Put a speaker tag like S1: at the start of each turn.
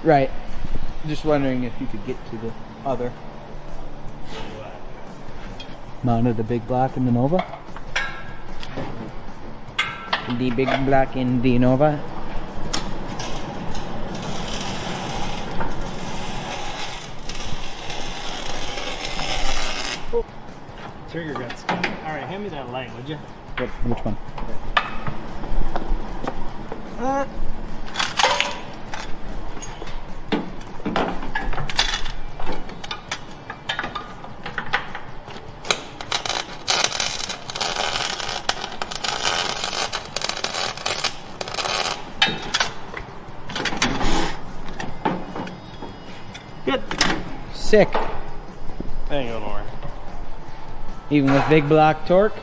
S1: Right. Just wondering if you could get to the other. Mounted a big block in the Nova. The big block in the Nova.
S2: Oh. Trigger got stuck. Alright, hand me that light, would you?
S1: What, which one?
S2: Good.
S1: Sick.
S2: That ain't going nowhere.
S1: Even with big block torque.